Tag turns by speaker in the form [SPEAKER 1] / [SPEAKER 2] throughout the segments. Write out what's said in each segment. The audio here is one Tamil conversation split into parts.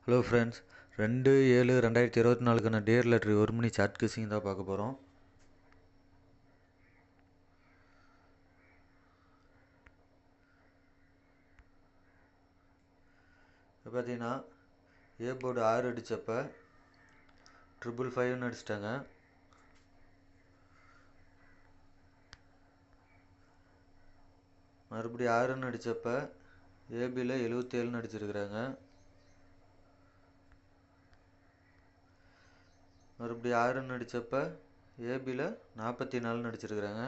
[SPEAKER 1] ஹலோ ஃப்ரெண்ட்ஸ், 2/7/2024க்கான டியர் லெட்டர் 1 மணி சாட் கிசிங் தான் பார்க்க போகிறோம். இப்போ பார்த்தீங்கன்னா ஏ போர்டு 6 அடித்தப்போ 555 அடிச்சிட்டாங்க. மறுபடியும் 6 அடித்தப்போ ஏபியில் 77 அடிச்சிருக்கிறாங்க. மறுபடியும் 6 அடித்தப்போ ஏபியில் 44 அடிச்சிருக்கிறாங்க.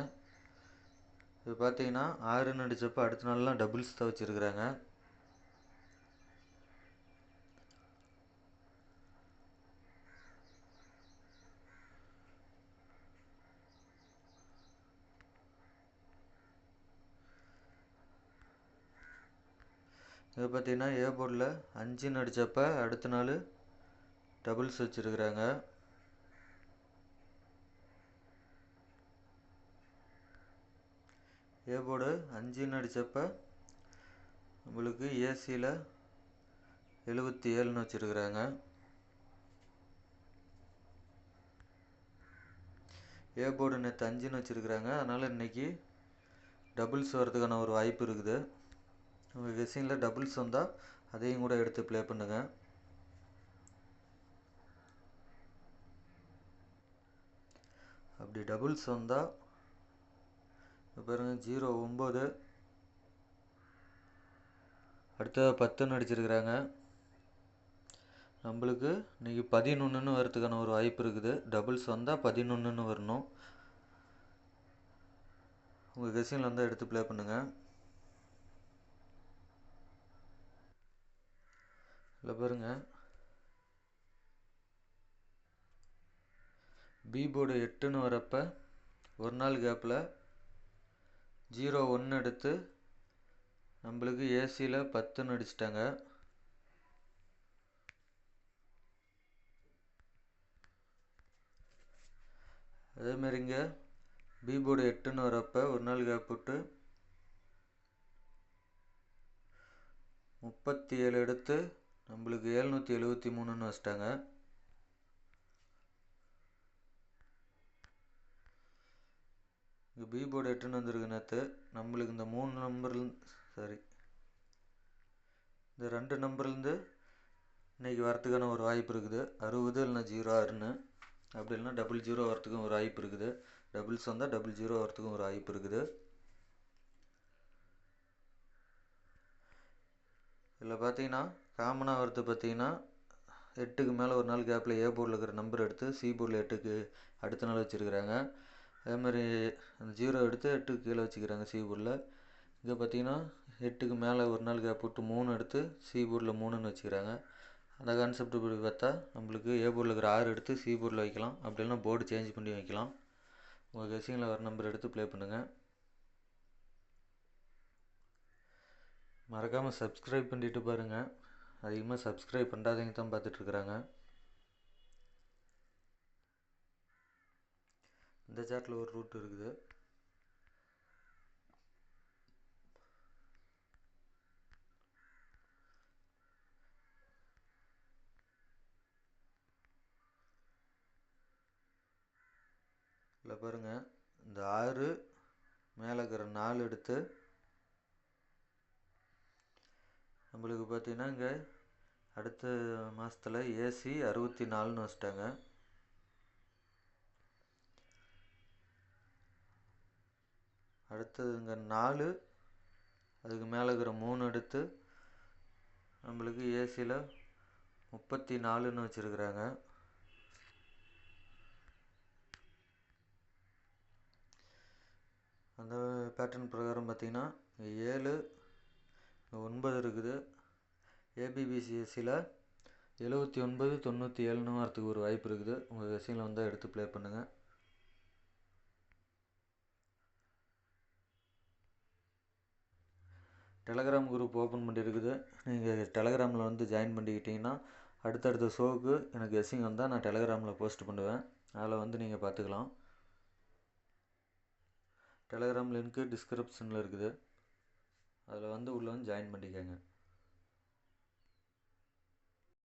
[SPEAKER 1] இப்போ பார்த்தீங்கன்னா 6 அடித்தப்போ அடுத்த நாள்லாம் டபுள்ஸ் தான் வச்சுருக்கிறாங்க. இப்போ பார்த்தீங்கன்னா ஏ போர்டில் 5 அடித்தப்போ அடுத்த நாள் டபுள்ஸ் வச்சுருக்கிறாங்க. ஏ போர்டு 5 அடித்தப்போ நம்மளுக்கு ஏசியில் 77 வச்சுருக்கிறாங்க. ஏ போர்டு நேற்று 5 வச்சுருக்கிறாங்க. அதனால் இன்றைக்கி டபுள்ஸ் வரதுக்கான ஒரு வாய்ப்பு இருக்குது. உங்கள் கெஸ்ஸிங்கில் டபுள்ஸ் வந்தால் அதையும் கூட எடுத்து ப்ளே பண்ணுங்கள். அப்படி டபுள்ஸ் வந்தால் பாருங்கள் 09 அடுத்த 10 அடிச்சிருக்கிறாங்க. நம்மளுக்கு இன்றைக்கி 11 வரதுக்கான ஒரு வாய்ப்பு இருக்குது. டபுள்ஸ் வந்தால் 11 வரணும். உங்கள் கெஸ்ஸிங்கில் வந்தால் எடுத்து ப்ளே பண்ணுங்கள். இல்லை பாருங்கள், பி போர்டு 8 வரப்போ ஒரு நாள் கேப்பில் 01 எடுத்து நம்மளுக்கு ஏசியில் 10 அடிச்சிட்டாங்க. அதேமாதிரிங்க பி போர்டு 8 வரப்போ ஒரு நாள் கேப் விட்டு 37 எடுத்து நம்மளுக்கு 773 வச்சிட்டாங்க. இங்கே பி போர்டு 8 வந்துருக்கு நேற்று. நம்மளுக்கு இந்த 3 நம்பர்லேருந்து இந்த 2 நம்பர்லேருந்து இன்றைக்கி வரத்துக்கான ஒரு வாய்ப்பு இருக்குது. 60 இல்லைனா 06 அப்படி இல்லைனா 00 வரத்துக்கும் ஒரு வாய்ப்பு இருக்குது. டபுள்ஸ் வந்தால் 00 வரத்துக்கும் ஒரு வாய்ப்பு இருக்குது. இதில் பார்த்தீங்கன்னா காமனாக வரது பார்த்தீங்கன்னா 8க்கு மேலே ஒரு நாள் கேப்பில் ஏ போர்டில் இருக்கிற நம்பர் எடுத்து சி போர்டில் 8க்கு அடுத்த நாள் வச்சுருக்கிறாங்க. அதேமாதிரி அந்த 0 எடுத்து 8க்கு கீழே வச்சுக்கிறாங்க சி போர்டில். இங்கே பார்த்தீங்கன்னா 8க்கு மேலே ஒரு நாள் கேப் விட்டு 3 எடுத்து சி போர்டில் 3ன்னு வச்சுக்கிறாங்க. அந்த கான்செப்ட் இப்படி பார்த்தா நம்மளுக்கு ஏ போர்டில் இருக்கிற 6 எடுத்து சி போர்டில் வைக்கலாம். அப்படி இல்லைனா போர்டு சேஞ்ச் பண்ணி வைக்கலாம். உங்கள் கெஸ்ஸிங்கில் வர நம்பர் எடுத்து ப்ளே பண்ணுங்கள். மறக்காமல் சப்ஸ்கிரைப் பண்ணிட்டு பாருங்கள். அதிகமாக சப்ஸ்கிரைப் பண்ணாதவங்க தான் பார்த்துட்ருக்குறாங்க. இந்த சாட்டில் ஒரு ரூட் இருக்குது. இல்லை பாருங்கள், இந்த 6 மேலே இருக்கிற 4 எடுத்து நம்மளுக்கு பார்த்தீங்கன்னா இங்கே அடுத்த மாதத்தில் ஏசி 64 வச்சிட்டாங்க. அடுத்தது இங்கே 4 அதுக்கு மேலே இருக்கிற 3 எடுத்து நம்மளுக்கு ஏசியில் 34 வச்சுருக்கிறாங்க. அந்த பேட்டர்ன் பிரகாரம் பார்த்திங்கன்னா 7 9 இருக்குது. ஏபிபிசிஎஸ்சியில் 79 97 வரத்துக்கு ஒரு வாய்ப்பு இருக்குது. உங்கள் கெஸ்ஸிங்கில் வந்தால் எடுத்து ப்ளே பண்ணுங்கள். டெலகிராம் குரூப் ஓப்பன் பண்ணியிருக்குது. நீங்கள் டெலகிராமில் வந்து ஜாயின் பண்ணிக்கிட்டிங்கன்னா அடுத்தடுத்த ஷோவுக்கு எனக்கு கெஸ்ஸிங் வந்தால் நான் டெலகிராமில் போஸ்ட் பண்ணுவேன். அதில் வந்து நீங்கள் பார்த்துக்கலாம். டெலகிராம் லிங்க்கு டிஸ்கிரிப்ஷனில் இருக்குது. அதில் வந்து உள்ளே வந்து ஜாயின் பண்ணிக்கோங்க.